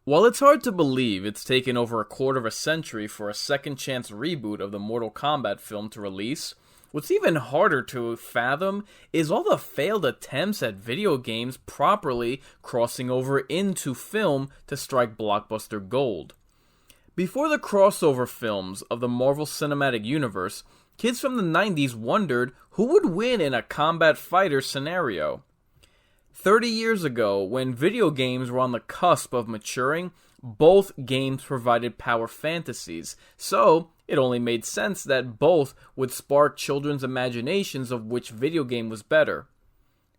While it's hard to believe it's taken over a quarter of a century for a second chance reboot of the Mortal Kombat film to release, what's even harder to fathom is all the failed attempts at video games properly crossing over into film to strike blockbuster gold. Before the crossover films of the Marvel Cinematic Universe, kids from the 90s wondered who would win in a combat fighter scenario. 30 years ago, when video games were on the cusp of maturing, both games provided power fantasies, so it only made sense that both would spark children's imaginations of which video game was better.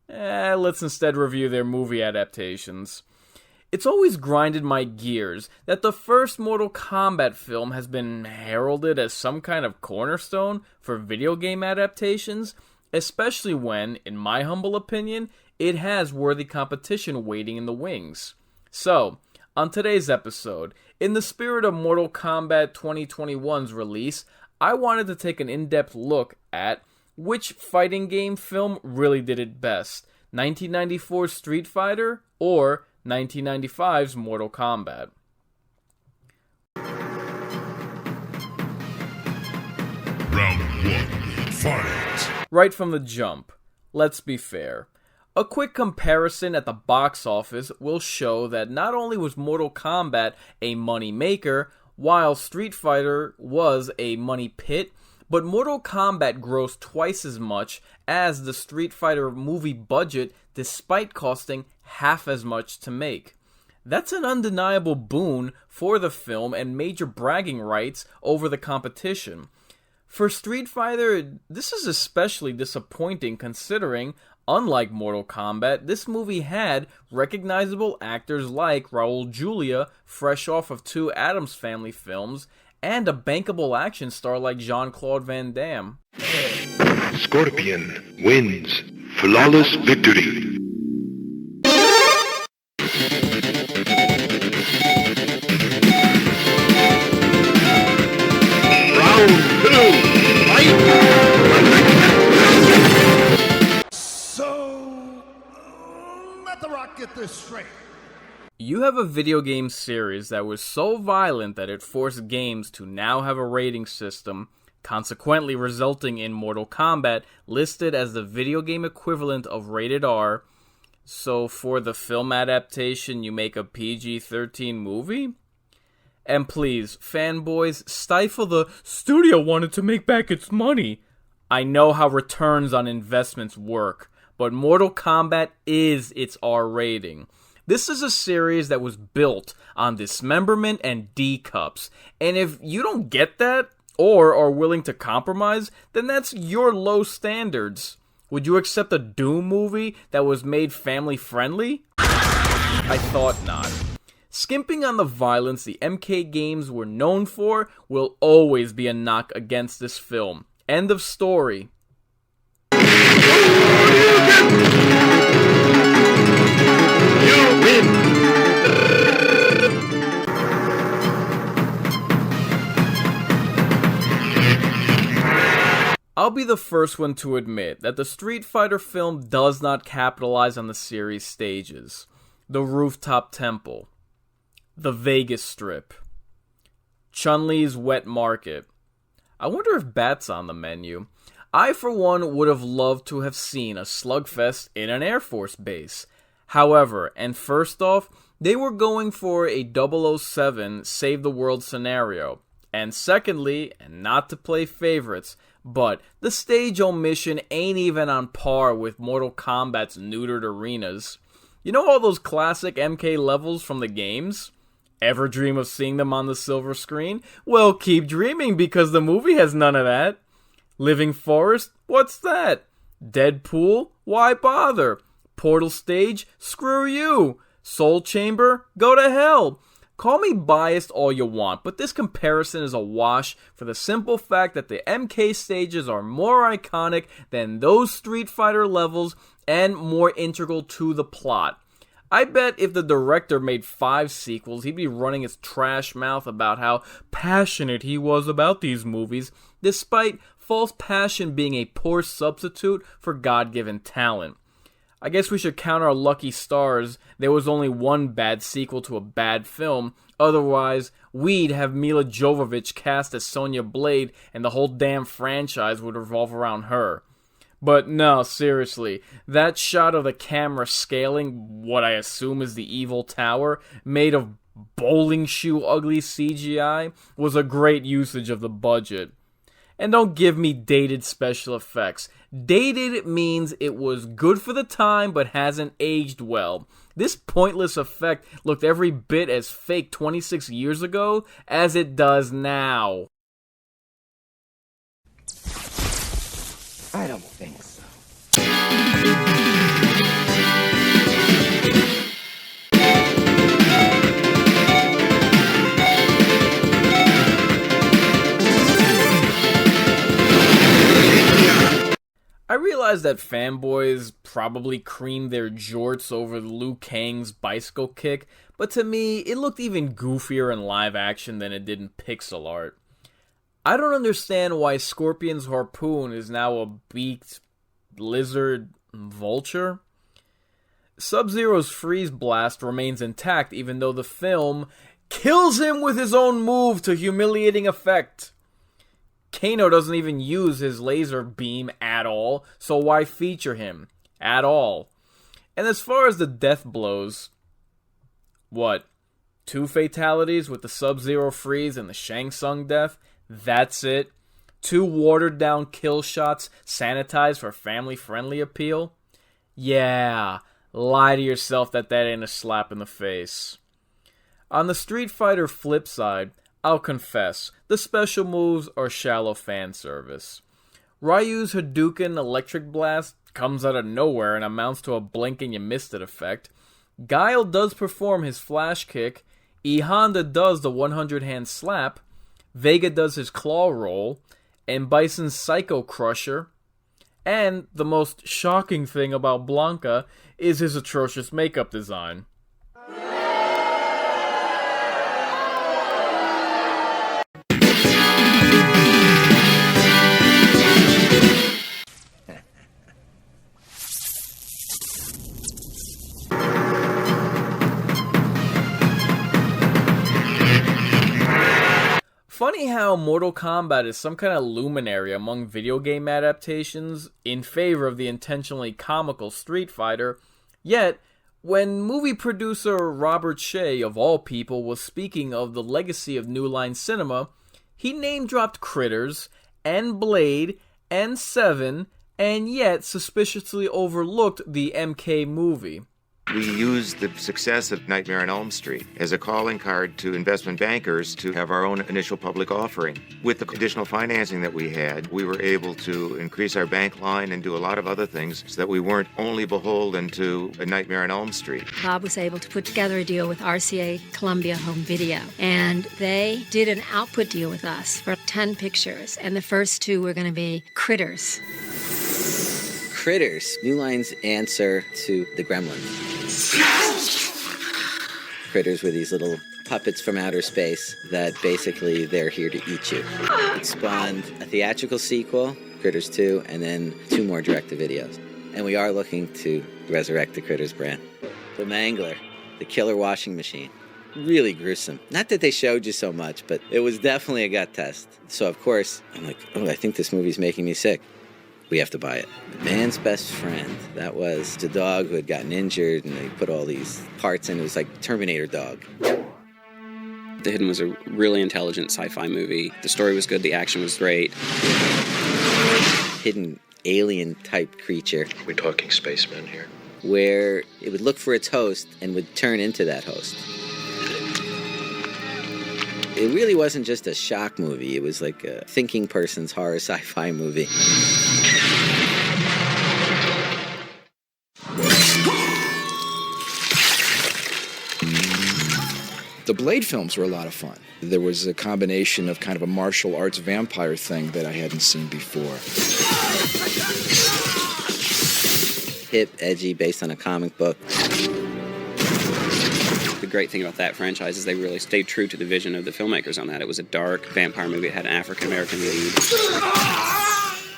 Let's instead review their movie adaptations. It's always grinded my gears that the first Mortal Kombat film has been heralded as some kind of cornerstone for video game adaptations, especially when, in my humble opinion, it has worthy competition waiting in the wings. So, on today's episode, in the spirit of Mortal Kombat 2021's release, I wanted to take an in-depth look at which fighting game film really did it best, 1994's Street Fighter or 1995's Mortal Kombat. Round 1, fight! Right from the jump, let's be fair. A quick comparison at the box office will show that not only was Mortal Kombat a money maker, while Street Fighter was a money pit, but Mortal Kombat grossed twice as much as the Street Fighter movie budget despite costing half as much to make. That's an undeniable boon for the film and major bragging rights over the competition. For Street Fighter, this is especially disappointing considering, unlike Mortal Kombat, this movie had recognizable actors like Raul Julia, fresh off of two Addams Family films, and a bankable action star like Jean-Claude Van Damme. Scorpion wins. Flawless victory. Round 2, fight! Let the Rock get this straight. You have a video game series that was so violent that it forced games to now have a rating system, consequently resulting in Mortal Kombat listed as the video game equivalent of rated R. So for the film adaptation, you make a PG-13 movie? And please, fanboys, stifle the studio wanted to make back its money. I know how returns on investments work, but Mortal Kombat is its R rating. This is a series that was built on dismemberment and D-cups, and if you don't get that, or are willing to compromise, then that's your low standards. Would you accept a Doom movie that was made family-friendly? I thought not. Skimping on the violence the MK games were known for will always be a knock against this film. End of story. I'll be the first one to admit that the Street Fighter film does not capitalize on the series stages. The Rooftop Temple, the Vegas Strip, Chun-Li's Wet Market. I wonder if Bat's on the menu. I, for one, would have loved to have seen a slugfest in an Air Force base. However, and first off, they were going for a 007 Save the World scenario. And secondly, and not to play favorites, but the stage omission ain't even on par with Mortal Kombat's neutered arenas. You know all those classic MK levels from the games? Ever dream of seeing them on the silver screen? Well, keep dreaming because the movie has none of that. Living Forest? What's that? Deadpool? Why bother? Portal Stage? Screw you. Soul Chamber? Go to hell. Call me biased all you want, but this comparison is a wash for the simple fact that the MK stages are more iconic than those Street Fighter levels and more integral to the plot. I bet if the director made 5 sequels, he'd be running his trash mouth about how passionate he was about these movies, despite false passion being a poor substitute for God-given talent. I guess we should count our lucky stars. There was only one bad sequel to a bad film. Otherwise, we'd have Mila Jovovich cast as Sonya Blade, and the whole damn franchise would revolve around her. But no, seriously, that shot of the camera scaling what I assume is the evil tower, made of bowling shoe ugly CGI, was a great usage of the budget. And don't give me dated special effects. Dated means it was good for the time but hasn't aged well. This pointless effect looked every bit as fake 26 years ago as it does now. I don't think so. I realize that fanboys probably creamed their jorts over Liu Kang's bicycle kick, but to me, it looked even goofier in live action than it did in pixel art. I don't understand why Scorpion's harpoon is now a beaked lizard vulture. Sub-Zero's freeze blast remains intact even though the film kills him with his own move to humiliating effect. Kano doesn't even use his laser beam at all, so why feature him at all? And as far as the death blows, what? 2 fatalities with the Sub-Zero freeze and the Shang Tsung death? That's it? 2 watered down kill shots sanitized for family-friendly appeal? Yeah, lie to yourself that ain't a slap in the face. On the Street Fighter flip side, I'll confess, the special moves are shallow fan service. Ryu's Hadouken Electric Blast comes out of nowhere and amounts to a blink and you missed it effect. Guile does perform his flash kick, E Honda does the 100-hand slap, Vega does his claw roll, and Bison's Psycho Crusher. And the most shocking thing about Blanca is his atrocious makeup design. Funny how Mortal Kombat is some kind of luminary among video game adaptations in favor of the intentionally comical Street Fighter, yet when movie producer Robert Shea, of all people, was speaking of the legacy of New Line Cinema, he name-dropped Critters, and Blade, and Seven, and yet suspiciously overlooked the MK movie. We used the success of Nightmare on Elm Street as a calling card to investment bankers to have our own initial public offering. With the additional financing that we had, we were able to increase our bank line and do a lot of other things so that we weren't only beholden to a Nightmare on Elm Street. Bob was able to put together a deal with RCA Columbia Home Video, and they did an output deal with us for 10 pictures, and the first 2 were going to be Critters. Critters, New Line's answer to the Gremlins. Critters were these little puppets from outer space that basically they're here to eat you. It spawned a theatrical sequel, Critters 2, and then 2 more direct-to-videos. And we are looking to resurrect the Critters brand. The Mangler, the killer washing machine. Really gruesome. Not that they showed you so much, but it was definitely a gut test. So, of course, I'm like, I think this movie's making me sick. We have to buy it. Man's Best Friend. That was the dog who had gotten injured, and they put all these parts in. It was like Terminator dog. The Hidden was a really intelligent sci-fi movie. The story was good. The action was great. Hidden alien-type creature. We're talking spacemen here. Where it would look for its host and would turn into that host. It really wasn't just a shock movie. It was like a thinking person's horror sci-fi movie. The Blade films were a lot of fun. There was a combination of kind of a martial arts vampire thing that I hadn't seen before. Hip, edgy, based on a comic book. The great thing about that franchise is they really stayed true to the vision of the filmmakers on that. It was a dark vampire movie. It had an African-American lead.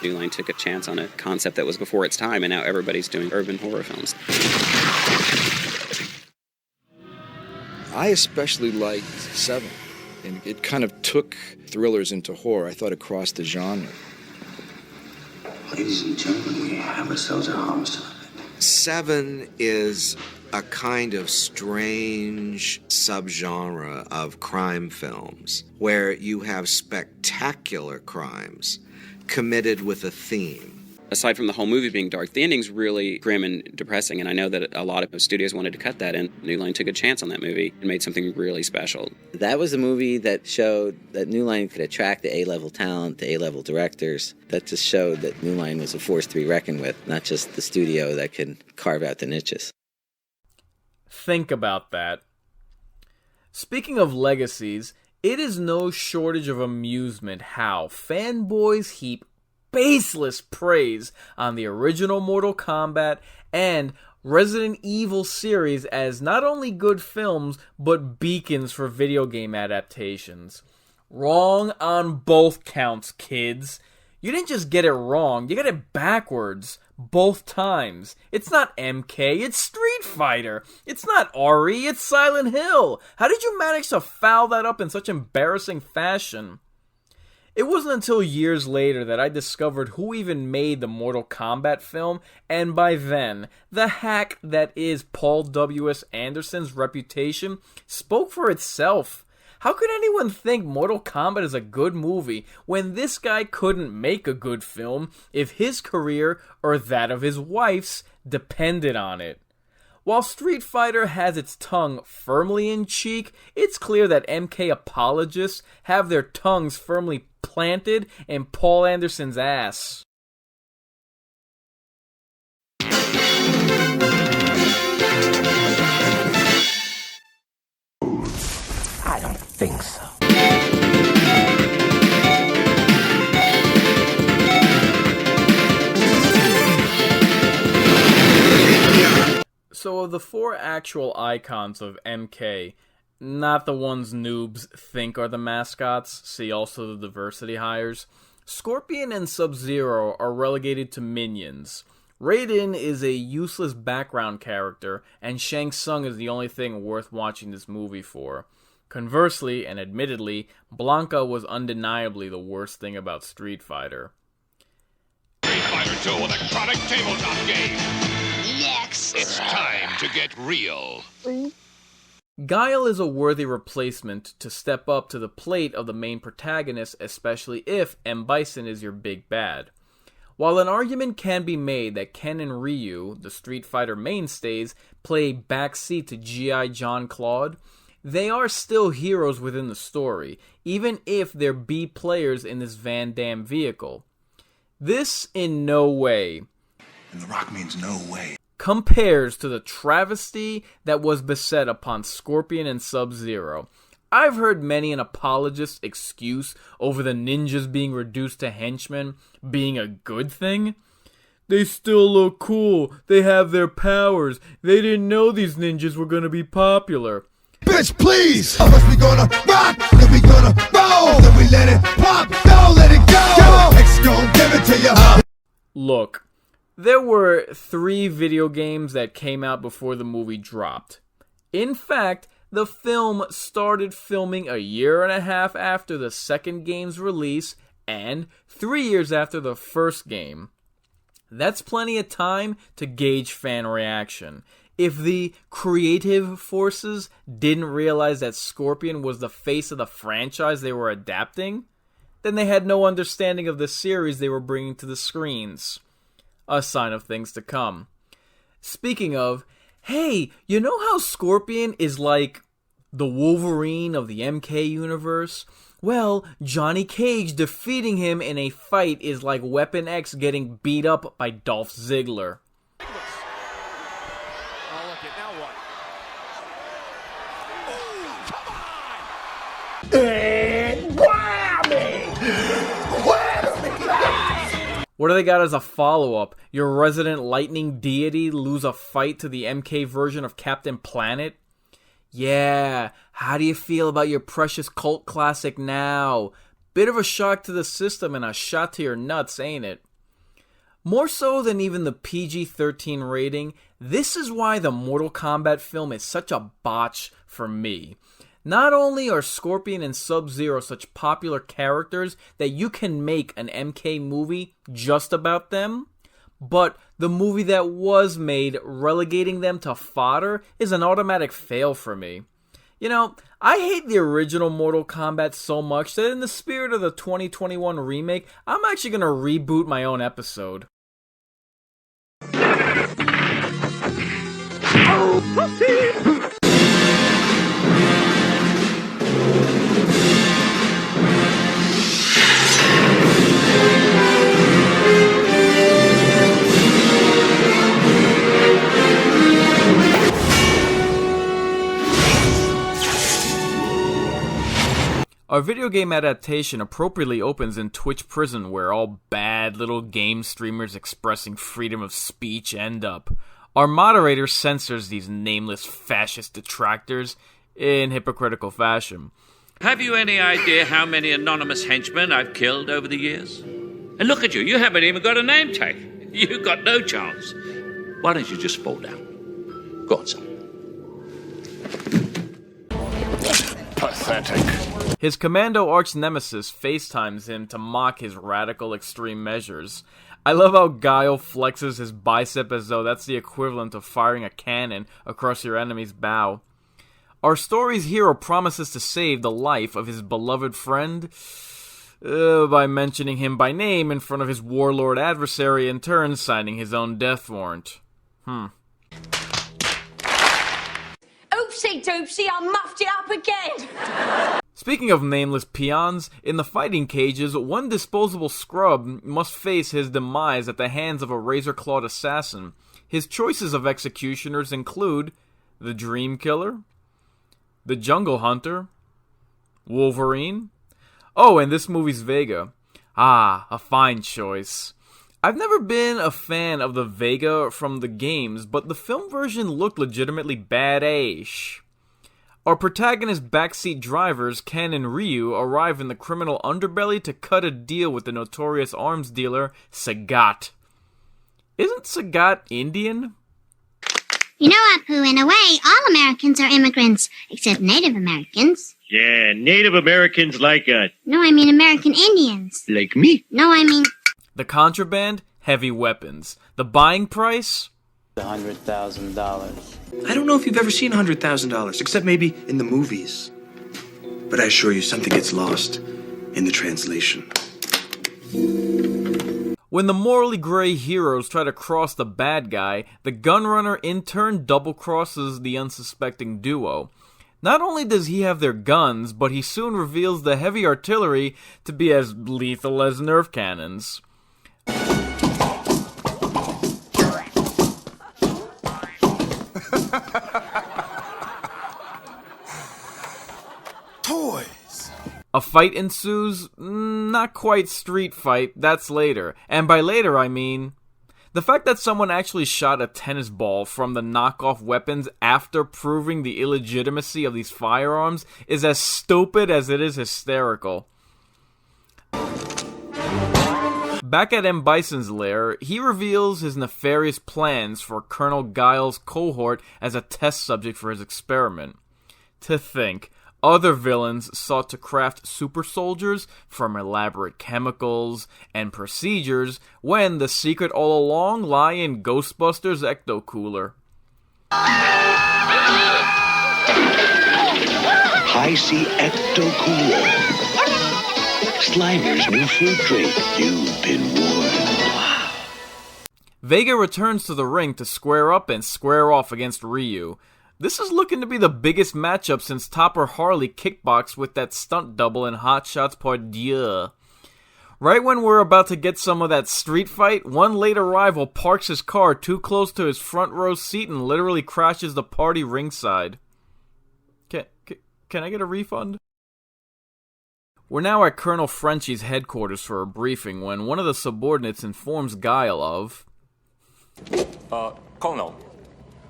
New Line took a chance on a concept that was before its time, and now everybody's doing urban horror films. I especially liked Seven, and it kind of took thrillers into horror. I thought it crossed the genre. Ladies and gentlemen, we have ourselves a homicide. Seven is a kind of strange subgenre of crime films where you have spectacular crimes committed with a theme. Aside from the whole movie being dark, the ending's really grim and depressing, and I know that a lot of studios wanted to cut that, and New Line took a chance on that movie and made something really special. That was a movie that showed that New Line could attract the A-level talent, the A-level directors. That just showed that New Line was a force to be reckoned with, not just the studio that could carve out the niches. Think about that. Speaking of legacies, it is no shortage of amusement how fanboys heap baseless praise on the original Mortal Kombat and Resident Evil series as not only good films, but beacons for video game adaptations. Wrong on both counts, kids. You didn't just get it wrong, you got it backwards. Both times. It's not MK, it's Street Fighter. It's not RE, it's Silent Hill. How did you manage to foul that up in such embarrassing fashion? It wasn't until years later that I discovered who even made the Mortal Kombat film, and by then, the hack that is Paul W.S. Anderson's reputation spoke for itself. How could anyone think Mortal Kombat is a good movie when this guy couldn't make a good film if his career or that of his wife's depended on it? While Street Fighter has its tongue firmly in cheek, it's clear that MK apologists have their tongues firmly planted in Paul Anderson's ass. I don't think so. So of the four actual icons of MK, not the ones noobs think are the mascots, see also the diversity hires, Scorpion and Sub-Zero are relegated to minions. Raiden is a useless background character, and Shang Tsung is the only thing worth watching this movie for. Conversely, and admittedly, Blanca was undeniably the worst thing about Street Fighter. Street Fighter 2 electronic tabletop game. Next. It's time to get real. Guile is a worthy replacement to step up to the plate of the main protagonist, especially if M. Bison is your big bad. While an argument can be made that Ken and Ryu, the Street Fighter mainstays, play backseat to G.I. John Claude, they are still heroes within the story, even if they're B players in this Van Damme vehicle. This in no way, And The Rock means no way, compares to the travesty that was beset upon Scorpion and Sub-Zero. I've heard many an apologist's excuse over the ninjas being reduced to henchmen being a good thing. They still look cool, they have their powers, they didn't know these ninjas were gonna be popular. Bitch, please! How much we gonna rock? Then we gonna roll! Then we let it pop! Don't let it go! X gon' give it to you! Look, there were 3 video games that came out before the movie dropped. In fact, the film started filming a year and a half after the second game's release and 3 years after the first game. That's plenty of time to gauge fan reaction. If the creative forces didn't realize that Scorpion was the face of the franchise they were adapting, then they had no understanding of the series they were bringing to the screens. A sign of things to come. Speaking of, hey, you know how Scorpion is like the Wolverine of the MK universe? Well, Johnny Cage defeating him in a fight is like Weapon X getting beat up by Dolph Ziggler. What do they got as a follow-up? Your resident lightning deity lose a fight to the MK version of Captain Planet? Yeah, how do you feel about your precious cult classic now? Bit of a shock to the system and a shot to your nuts, ain't it? More so than even the PG-13 rating, this is why the Mortal Kombat film is such a botch for me. Not only are Scorpion and Sub-Zero such popular characters that you can make an MK movie just about them, but the movie that was made relegating them to fodder is an automatic fail for me. You know, I hate the original Mortal Kombat so much that in the spirit of the 2021 remake, I'm actually going to reboot my own episode. Our video game adaptation appropriately opens in Twitch Prison, where all bad little game streamers expressing freedom of speech end up. Our moderator censors these nameless fascist detractors in hypocritical fashion. Have you any idea how many anonymous henchmen I've killed over the years? And look at you, you haven't even got a name tag. You've got no chance. Why don't you just fall down? Go on, son. Pathetic. His commando arch-nemesis FaceTimes him to mock his radical extreme measures. I love how Guile flexes his bicep as though that's the equivalent of firing a cannon across your enemy's bow. Our story's hero promises to save the life of his beloved friend by mentioning him by name in front of his warlord adversary, in turn signing his own death warrant. Oopsie doopsie, I muffed it up again! Speaking of nameless peons, in the fighting cages, one disposable scrub must face his demise at the hands of a razor-clawed assassin. His choices of executioners include the Dream Killer, the Jungle Hunter, Wolverine. Oh, and this movie's Vega. Ah, a fine choice. I've never been a fan of the Vega from the games, but the film version looked legitimately badass. Our protagonist backseat drivers, Ken and Ryu, arrive in the criminal underbelly to cut a deal with the notorious arms dealer, Sagat. Isn't Sagat Indian? You know, Apu, in a way, all Americans are immigrants, except Native Americans. Yeah, Native Americans like us. No, I mean American Indians. Like me? No, I mean... The contraband? Heavy weapons. The buying price? $100,000. I don't know if you've ever seen $100,000, except maybe in the movies. But I assure you, something gets lost in the translation. When the morally gray heroes try to cross the bad guy, the gunrunner in turn double-crosses the unsuspecting duo. Not only does he have their guns, but he soon reveals the heavy artillery to be as lethal as Nerf cannons. Toys. A fight ensues, not quite street fight, that's later. And by later I mean, the fact that someone actually shot a tennis ball from the knockoff weapons after proving the illegitimacy of these firearms is as stupid as it is hysterical. Back at M. Bison's lair, he reveals his nefarious plans for Colonel Guile's cohort as a test subject for his experiment. To think, other villains sought to craft super soldiers from elaborate chemicals and procedures when the secret all along lie in Ghostbusters' ecto-cooler. High-C ecto-cooler. Slimer's new fruit drink. You've been warned. Vega returns to the ring to square up and square off against Ryu. This is looking to be the biggest matchup since Topper Harley kickboxed with that stunt double in Hot Shots Part 2. Right when we're about to get some of that street fight, one late arrival parks his car too close to his front row seat and literally crashes the party ringside. Can I get a refund? We're now at Colonel Frenchie's headquarters for a briefing when one of the subordinates informs Guile of... Colonel,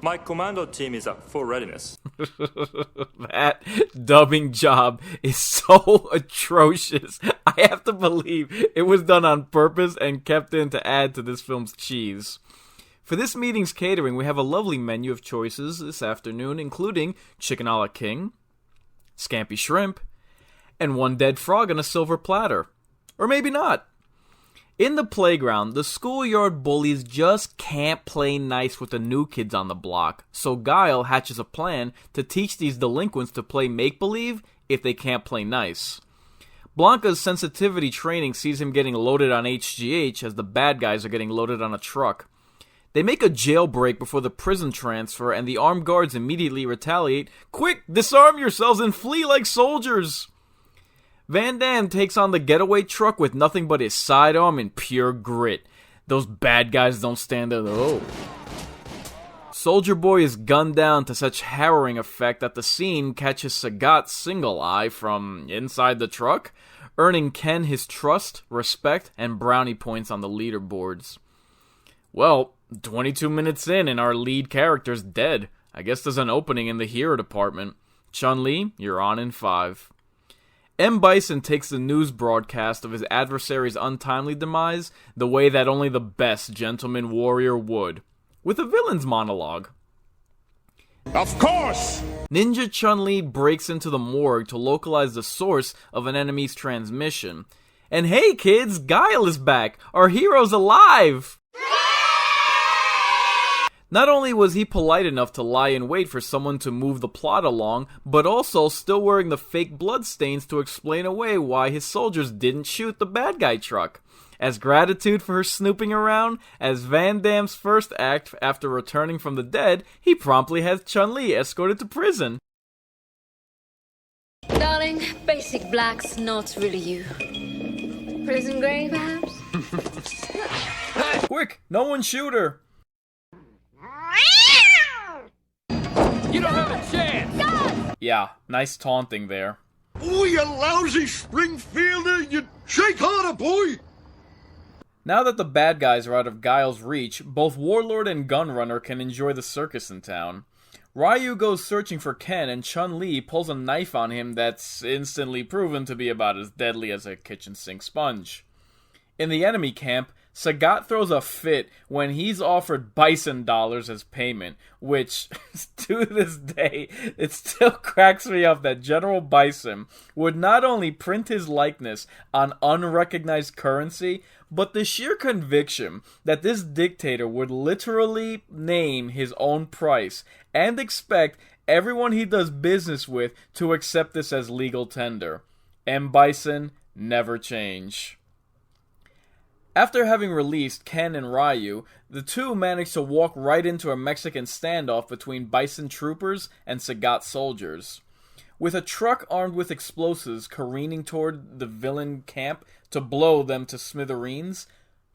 My commando team is at full readiness. That dubbing job is so atrocious. I have to believe it was done on purpose and kept in to add to this film's cheese. For this meeting's catering, we have a lovely menu of choices this afternoon, including chicken a la king, scampi shrimp, and one dead frog on a silver platter. Or maybe not. In the playground, the schoolyard bullies just can't play nice with the new kids on the block, so Guile hatches a plan to teach these delinquents to play make-believe if they can't play nice. Blanca's sensitivity training sees him getting loaded on HGH as the bad guys are getting loaded on a truck. They make a jailbreak before the prison transfer, and the armed guards immediately retaliate. Quick, disarm yourselves and flee like soldiers! Van Damme takes on the getaway truck with nothing but his sidearm and pure grit. Those bad guys don't stand there though. Soldier Boy is gunned down to such harrowing effect that the scene catches Sagat's single eye from inside the truck, earning Ken his trust, respect, and brownie points on the leaderboards. Well, 22 minutes in and our lead character's dead. I guess there's an opening in the hero department. Chun-Li, you're on in 5. M. Bison takes the news broadcast of his adversary's untimely demise the way that only the best gentleman warrior would, with a villain's monologue. Of course! Ninja Chun-Li breaks into the morgue to localize the source of an enemy's transmission. And hey kids, Guile is back! Our hero's alive! Not only was he polite enough to lie in wait for someone to move the plot along, but also still wearing the fake bloodstains to explain away why his soldiers didn't shoot the bad guy truck. As gratitude for her snooping around, as Van Damme's first act after returning from the dead, he promptly has Chun-Li escorted to prison. Darling, basic black's not really you. Prison grey, perhaps? Quick, no one shoot her! You don't have a chance! God! Yeah, nice taunting there. Oh, you lousy Springfielder! You shake harder, boy! Now that the bad guys are out of Guile's reach, both Warlord and Gunrunner can enjoy the circus in town. Ryu goes searching for Ken, and Chun-Li pulls a knife on him that's instantly proven to be about as deadly as a kitchen sink sponge. In the enemy camp, Sagat throws a fit when he's offered bison dollars as payment, which, to this day, it still cracks me up that General Bison would not only print his likeness on unrecognized currency, but the sheer conviction that this dictator would literally name his own price and expect everyone he does business with to accept this as legal tender. M. Bison never change. After having released Ken and Ryu, the two manage to walk right into a Mexican standoff between Bison troopers and Sagat soldiers. With a truck armed with explosives careening toward the villain camp to blow them to smithereens,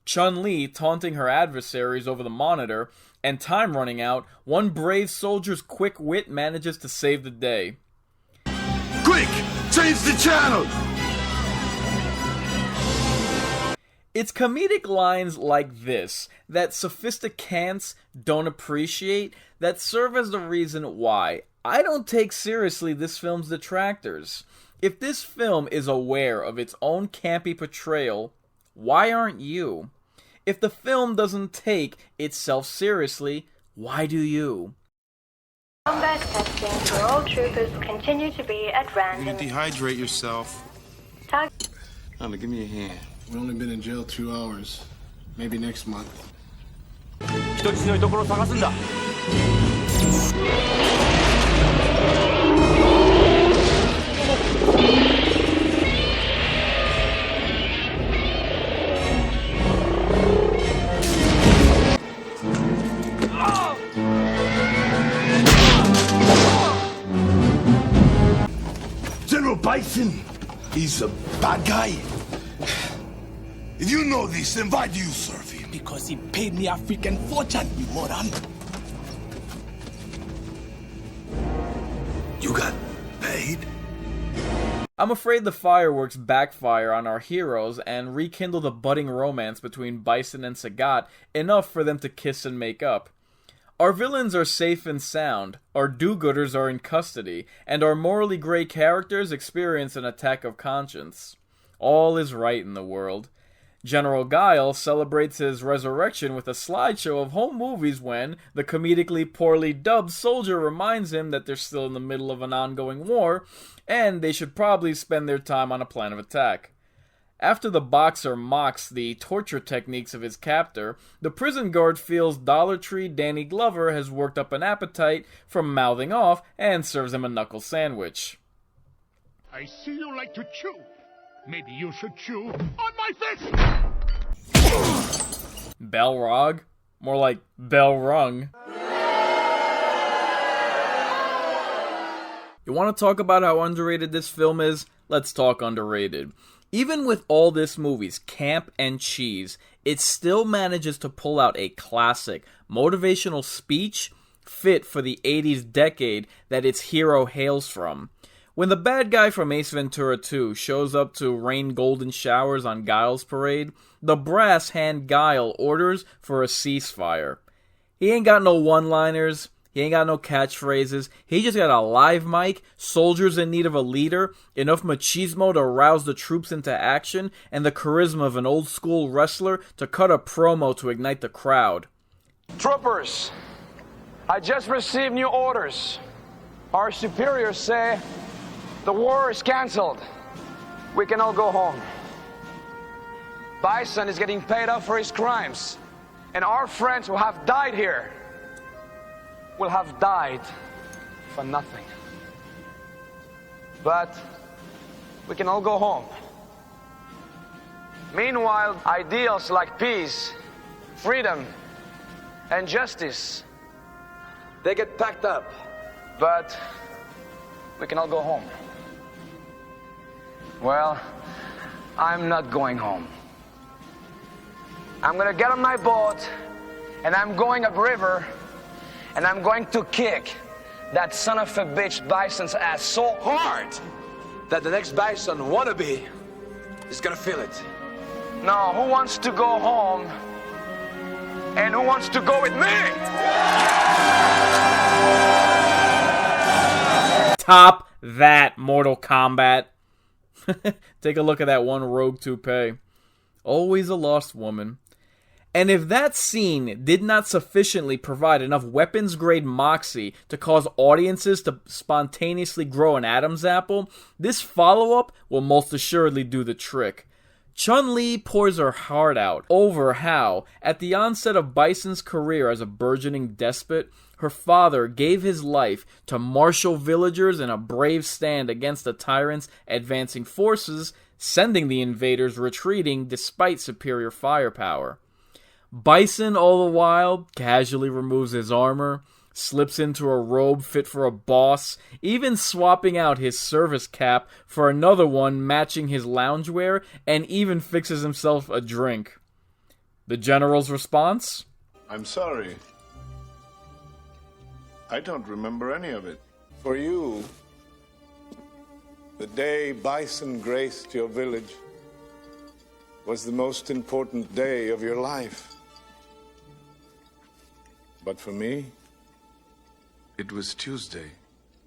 Chun-Li taunting her adversaries over the monitor, and time running out, one brave soldier's quick wit manages to save the day. Quick! Change the channel! It's comedic lines like this that sophisticants don't appreciate that serve as the reason why I don't take seriously this film's detractors. If this film is aware of its own campy portrayal, why aren't you? If the film doesn't take itself seriously, why do you? Combat testing for all troopers continue to be at random. You dehydrate yourself. Honey, give me a hand. We've only been in jail 2 hours. Maybe next month. General Bison, he's a bad guy. If you know this, then why do you serve him? Because he paid me a freaking fortune, you moron. You got paid? I'm afraid the fireworks backfire on our heroes and rekindle the budding romance between Bison and Sagat enough for them to kiss and make up. Our villains are safe and sound, our do-gooders are in custody, and our morally gray characters experience an attack of conscience. All is right in the world. General Guile celebrates his resurrection with a slideshow of home movies when the comedically poorly dubbed soldier reminds him that they're still in the middle of an ongoing war, and they should probably spend their time on a plan of attack. After the boxer mocks the torture techniques of his captor, the prison guard feels Dollar Tree Danny Glover has worked up an appetite from mouthing off and serves him a knuckle sandwich. I see you like to chew. Maybe you should chew on my fist! Balrog? More like bell rung. You want to talk about how underrated this film is? Let's talk underrated. Even with all this movie's camp and cheese, it still manages to pull out a classic, motivational speech fit for the 80s decade that its hero hails from. When the bad guy from Ace Ventura 2 shows up to rain golden showers on Guile's parade, the brass hand Guile orders for a ceasefire. He ain't got no one-liners, he ain't got no catchphrases, he just got a live mic, soldiers in need of a leader, enough machismo to rouse the troops into action, and the charisma of an old-school wrestler to cut a promo to ignite the crowd. Troopers, I just received new orders. Our superiors say the war is canceled. We can all go home. Bison is getting paid off for his crimes, and our friends who have died here will have died for nothing. But we can all go home. Meanwhile, ideals like peace, freedom, and justice, they get packed up. But we can all go home. Well, I'm not going home. I'm gonna get on my boat, and I'm going upriver, and I'm going to kick that son of a bitch Bison's ass so hard that the next Bison wannabe is gonna feel it. Now, who wants to go home? And who wants to go with me? Top that, Mortal Kombat. Take a look at that one rogue toupee. Always a lost woman. And if that scene did not sufficiently provide enough weapons-grade moxie to cause audiences to spontaneously grow an Adam's apple, this follow-up will most assuredly do the trick. Chun-Li pours her heart out over how, at the onset of Bison's career as a burgeoning despot, her father gave his life to marshal villagers in a brave stand against the tyrant's advancing forces, sending the invaders retreating despite superior firepower. Bison, all the while, casually removes his armor, slips into a robe fit for a boss, even swapping out his service cap for another one matching his loungewear, and even fixes himself a drink. The general's response? I'm sorry. I don't remember any of it. For you, the day Bison graced your village was the most important day of your life. But for me, it was Tuesday.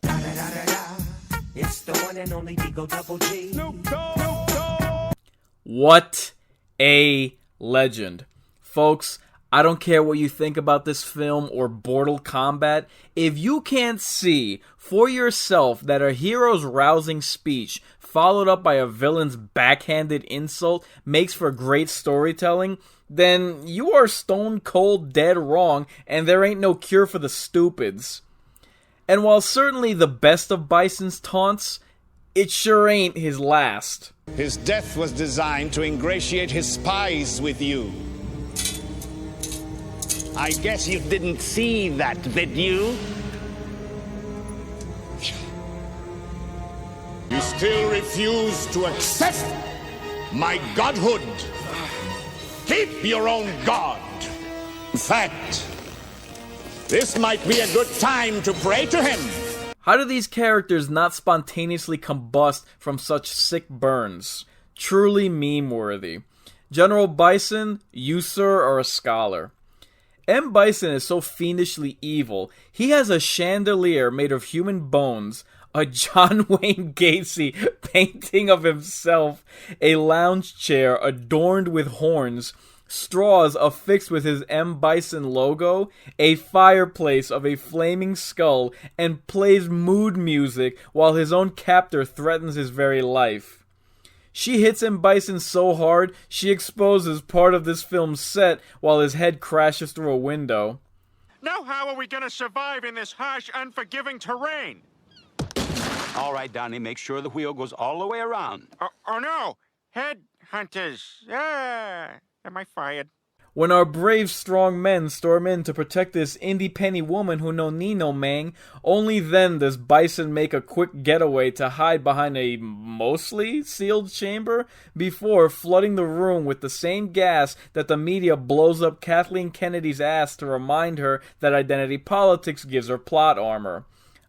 It's the one and only Digo Double G. What a legend. Folks, I don't care what you think about this film or Mortal Kombat. If you can't see for yourself that a hero's rousing speech followed up by a villain's backhanded insult makes for great storytelling, then you are stone cold dead wrong, and there ain't no cure for the stupids. And while certainly the best of Bison's taunts, it sure ain't his last. His death was designed to ingratiate his spies with you. I guess you didn't see that, did you? You still refuse to accept my godhood. Keep your own god. In fact, this might be a good time to pray to him. How do these characters not spontaneously combust from such sick burns? Truly meme-worthy. General Bison, you, sir, are a scholar. M. Bison is so fiendishly evil, he has a chandelier made of human bones, a John Wayne Gacy painting of himself, a lounge chair adorned with horns, straws affixed with his M. Bison logo, a fireplace of a flaming skull, and plays mood music while his own captor threatens his very life. She hits M. Bison so hard, she exposes part of this film's set while his head crashes through a window. Now how are we gonna survive in this harsh, unforgiving terrain? All right, Donnie, make sure the wheel goes all the way around. Oh no! Headhunters! Am I fired? When our brave, strong men storm in to protect this indie penny woman who no need no mang, only then does Bison make a quick getaway to hide behind a mostly sealed chamber before flooding the room with the same gas that the media blows up Kathleen Kennedy's ass to remind her that identity politics gives her plot armor.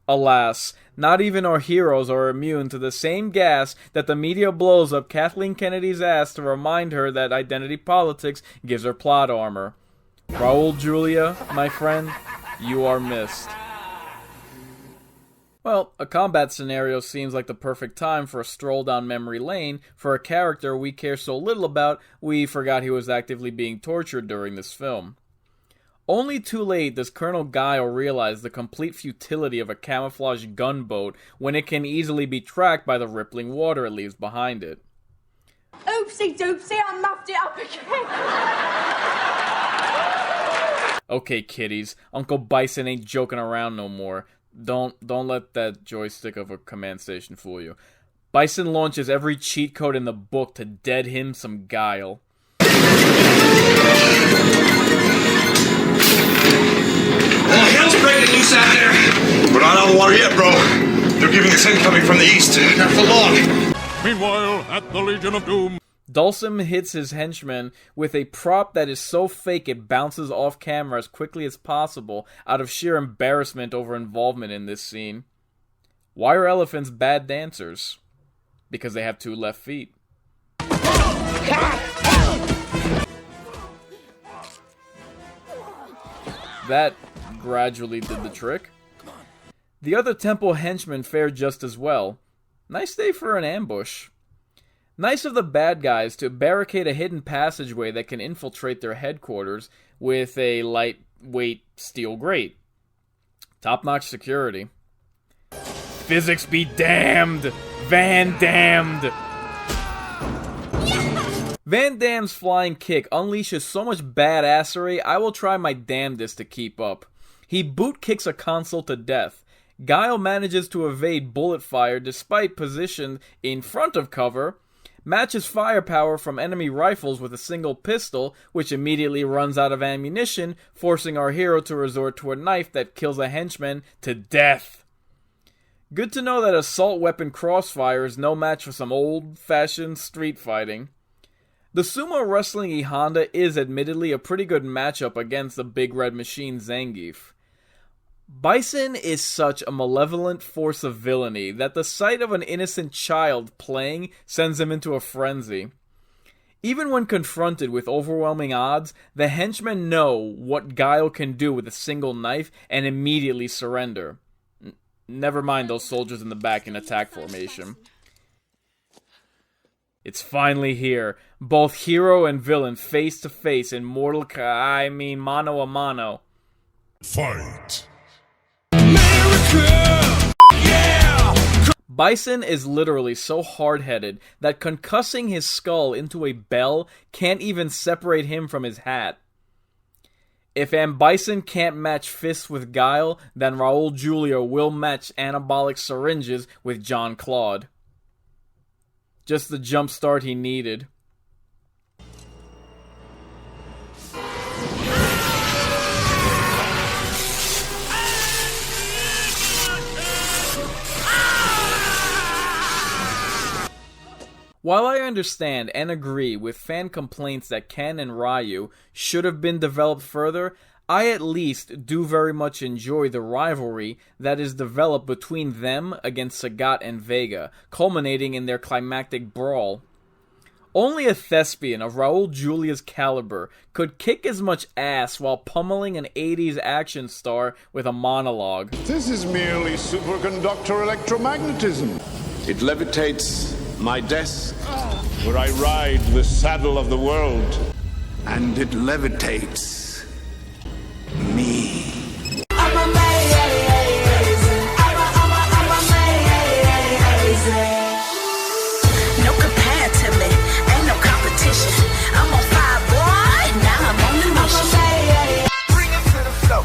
Alas, not even our heroes are immune to the same gas that the media blows up Kathleen Kennedy's ass to remind her that identity politics gives her plot armor. Raul Julia, my friend, you are missed. Well, a combat scenario seems like the perfect time for a stroll down memory lane for a character we care so little about we forgot he was actively being tortured during this film. Only too late does Colonel Guile realize the complete futility of a camouflage gunboat when it can easily be tracked by the rippling water it leaves behind it. Oopsie doopsie, I muffed it up again. Okay, kiddies, Uncle Bison ain't joking around no more. Don't let that joystick of a command station fool you. Bison launches every cheat code in the book to dead him some Guile. Hell's breaking loose out there. We're not out of the water yet, bro. They're giving us incoming from the east. Not for long. Meanwhile, at the Legion of Doom. Dulcim hits his henchman with a prop that is so fake it bounces off camera as quickly as possible out of sheer embarrassment over involvement in this scene. Why are elephants bad dancers? Because they have 2 left feet. That gradually did the trick. The other temple henchmen fared just as well. Nice day for an ambush. Nice of the bad guys to barricade a hidden passageway that can infiltrate their headquarters with a lightweight steel grate. Top-notch security. Physics be damned! Van Damned! Van Damme's flying kick unleashes so much badassery, I will try my damnedest to keep up. He boot kicks a console to death. Guile manages to evade bullet fire despite position in front of cover, matches firepower from enemy rifles with a single pistol, which immediately runs out of ammunition, forcing our hero to resort to a knife that kills a henchman to death. Good to know that assault weapon crossfire is no match for some old-fashioned street fighting. The sumo wrestling E Honda is admittedly a pretty good matchup against the Big Red Machine Zangief. Bison is such a malevolent force of villainy that the sight of an innocent child playing sends him into a frenzy. Even when confronted with overwhelming odds, the henchmen know what Guile can do with a single knife and immediately surrender. Never mind those soldiers in the back in attack formation. It's finally here. Both hero and villain face to face in mano a mano. Fight. Bison is literally so hard-headed that concussing his skull into a bell can't even separate him from his hat. If M. Bison can't match fists with Guile, then Raul Julia will match anabolic syringes with John Claude. Just the jump start he needed. While I understand and agree with fan complaints that Ken and Ryu should have been developed further, I at least do very much enjoy the rivalry that is developed between them against Sagat and Vega, culminating in their climactic brawl. Only a thespian of Raul Julia's caliber could kick as much ass while pummeling an 80s action star with a monologue. This is merely superconductor electromagnetism. It levitates my desk, where I ride the saddle of the world. And it levitates me. No comparatively, ain't no competition. I'm on fire, boy, now I'm on the mission. Bring him to the flow,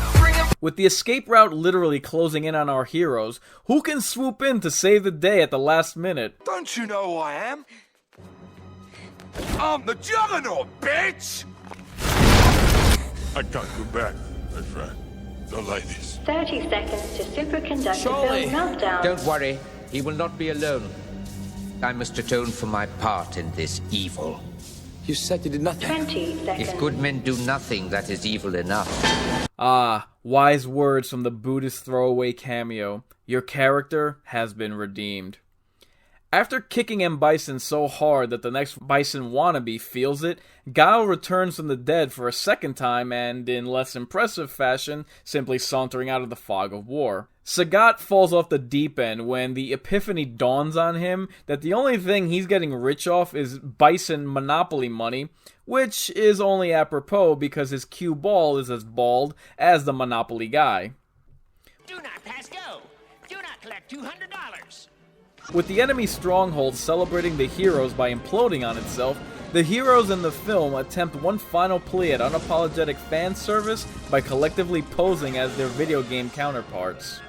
With the escape route literally closing in on our heroes, who can swoop in to save the day at the last minute? Don't you know who I am? I'm the Juggernaut, bitch! I can't go back, my friend. Don't like this. 30 seconds to superconductor Surely. film meltdown. Don't worry, he will not be alone. I must atone for my part in this evil. You said you did nothing. 20 seconds. If good men do nothing, that is evil enough. Ah, wise words from the Buddhist throwaway cameo. Your character has been redeemed. After kicking M. Bison so hard that the next Bison wannabe feels it, Guile returns from the dead for a second time and, in less impressive fashion, simply sauntering out of the fog of war. Sagat falls off the deep end when the epiphany dawns on him that the only thing he's getting rich off is Bison Monopoly money, which is only apropos because his cue ball is as bald as the Monopoly guy. Do not pass go. Do not collect $200. With the enemy stronghold celebrating the heroes by imploding on itself, the heroes in the film attempt one final plea at unapologetic fan service by collectively posing as their video game counterparts.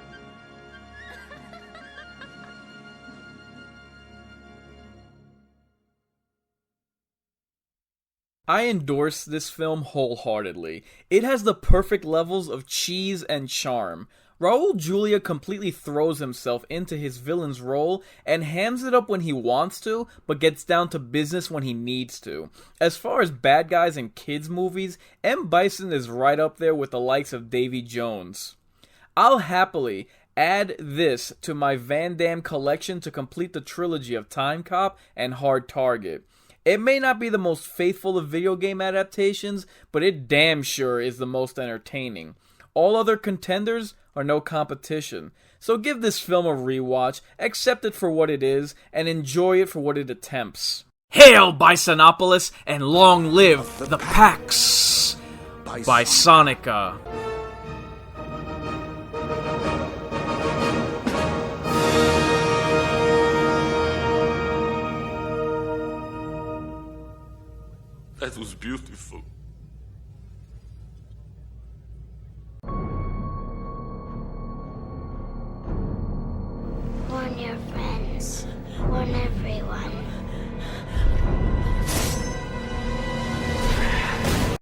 I endorse this film wholeheartedly. It has the perfect levels of cheese and charm. Raul Julia completely throws himself into his villain's role and hands it up when he wants to, but gets down to business when he needs to. As far as bad guys in kids' movies, M. Bison is right up there with the likes of Davy Jones. I'll happily add this to my Van Damme collection to complete the trilogy of Time Cop and Hard Target. It may not be the most faithful of video game adaptations, but it damn sure is the most entertaining. All other contenders are no competition. So give this film a rewatch, accept it for what it is, and enjoy it for what it attempts. Hail Bisonopolis, and long live the PAX! Bisonica. That was beautiful. Warn your friends. Warn everyone.